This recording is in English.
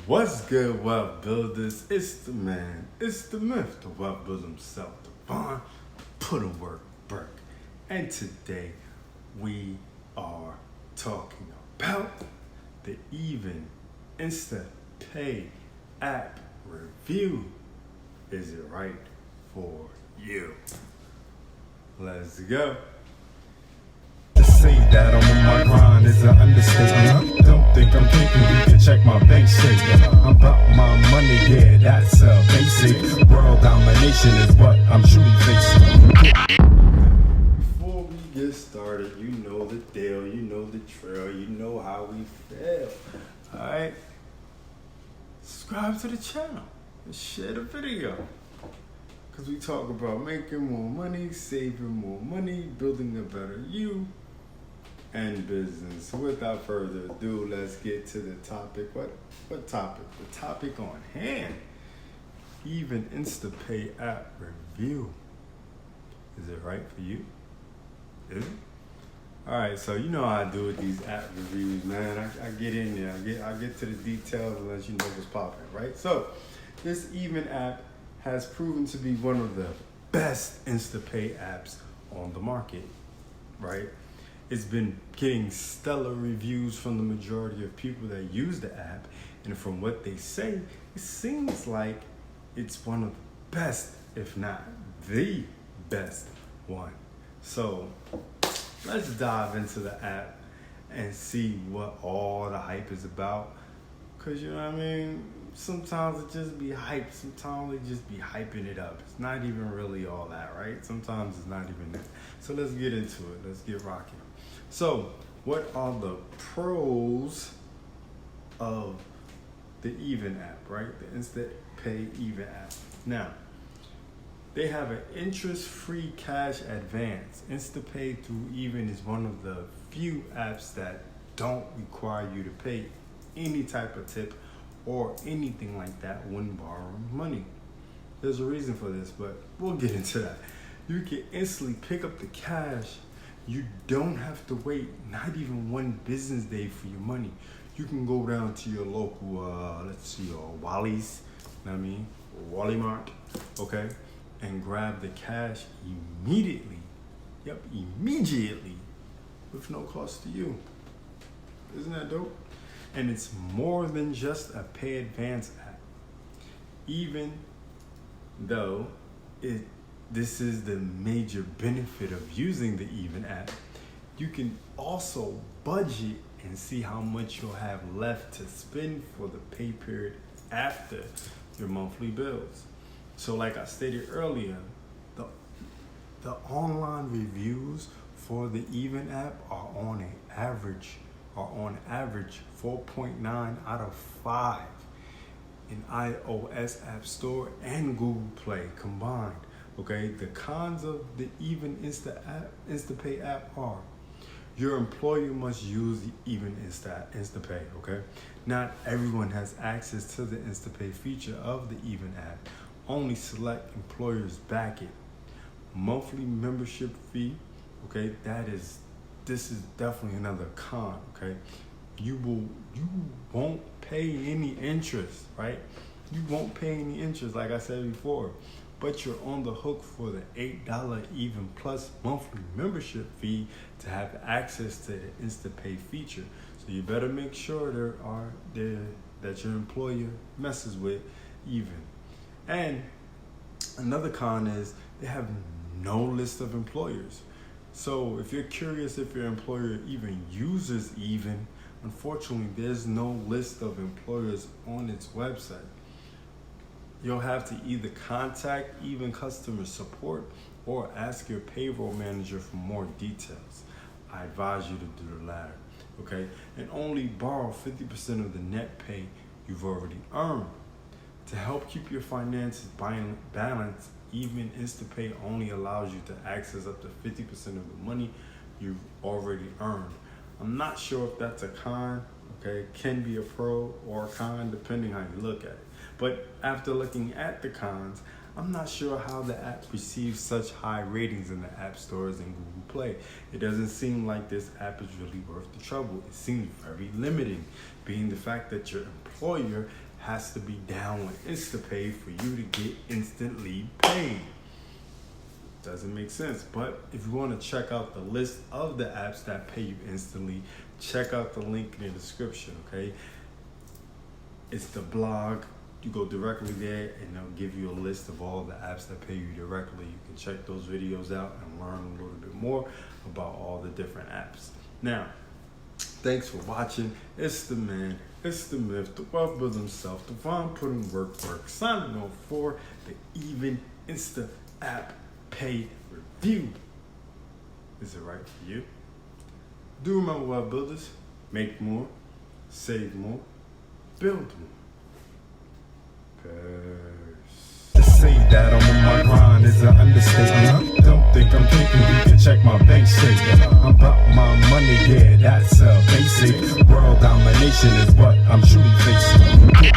What's good, wealth builders? It's the man, it's the myth, the wealth builder himself, Devon, put in work, Burke. And today we are talking about the Even InstaPay App review. Is it right for you? Let's go. To say that I'm on my grind is an understatement. Don't think I'm thinking you can check my bank statement. I'm about my money, yeah, that's a basic. World domination is what I'm truly facing. Before we get started, you know the deal, you know the trail, you know how we feel. Alright? Subscribe to the channel and share the video. Because we talk about making more money, saving more money, building a better you and business. So without further ado, let's get to the topic. What topic? The topic on hand. Even InstaPay App review. Is it right for you? Is it? Alright, so you know how I do with these app reviews, man. I get in there, I get to the details and let you know what's popping, right? So this Even app has proven to be one of the best InstaPay apps on the market, right? It's been getting stellar reviews from the majority of people that use the app, and from what they say, it seems like it's one of the best, if not the best one. So let's dive into the app and see what all the hype is about. Cause you know what I mean? Sometimes it just be hype. Sometimes it just be hyping it up. It's not even really all that, right? Sometimes it's not even that. So let's get into it. Let's get rocking. So what are the pros of the Even app, right? The InstaPay Even app. Now, they have an interest-free cash advance. InstaPay through Even is one of the few apps that don't require you to pay any type of tip or anything like that when borrowing money. There's a reason for this, but we'll get into that. You can instantly pick up the cash. You don't have to wait, not even one business day for your money. You can go down to your local, Wally's, you know what I mean, Wally Mart, okay, and grab the cash immediately. Yep, immediately, with no cost to you. Isn't that dope? And it's more than just a pay advance app. Even though this is the major benefit of using the Even app, you can also budget and see how much you'll have left to spend for the pay period after your monthly bills. So like I stated earlier, the online reviews for the Even app are on average 4.9 out of 5 in iOS App Store and Google Play combined. Okay, the cons of the Even InstaPay app are: your employer must use the Even InstaPay. Okay, not everyone has access to the InstaPay feature of the Even app. Only select employers back it. Monthly membership fee. Okay, this is definitely another con. Okay, you won't pay any interest, right? You won't pay any interest, like I said before, but you're on the hook for the $8 Even Plus monthly membership fee to have access to the InstaPay feature. So you better make sure that your employer messes with Even. And another con is they have no list of employers. So if you're curious if your employer even uses Even, unfortunately, there's no list of employers on its website. You'll have to either contact Even customer support or ask your payroll manager for more details. I advise you to do the latter, okay? And only borrow 50% of the net pay you've already earned. To help keep your finances balanced, Even InstaPay only allows you to access up to 50% of the money you've already earned. I'm not sure if that's a con, okay? Can be a pro or a con depending how you look at it. But after looking at the cons, I'm not sure how the app receives such high ratings in the app stores and Google Play. It doesn't seem like this app is really worth the trouble. It seems very limiting, being the fact that your employer has to be down with InstaPay for you to get instantly paid. Doesn't make sense. But if you want to check out the list of the apps that pay you instantly, check out the link in the description, okay? It's the blog. You go directly there and they'll give you a list of all the apps that pay you directly. You can check those videos out and learn a little bit more about all the different apps. Now, thanks for watching. It's the man, it's the myth, the wealth builder himself, the Devon putting work, signing off for the Even Insta App Pay Review. Is it right for you? Do remember, Wealth Builders, make more, save more, build more. To say that I'm on my grind is an understatement. Don't think I'm thinking you can check my bank statement. I'm about my money, yeah, that's basic. World domination is what I'm truly facing.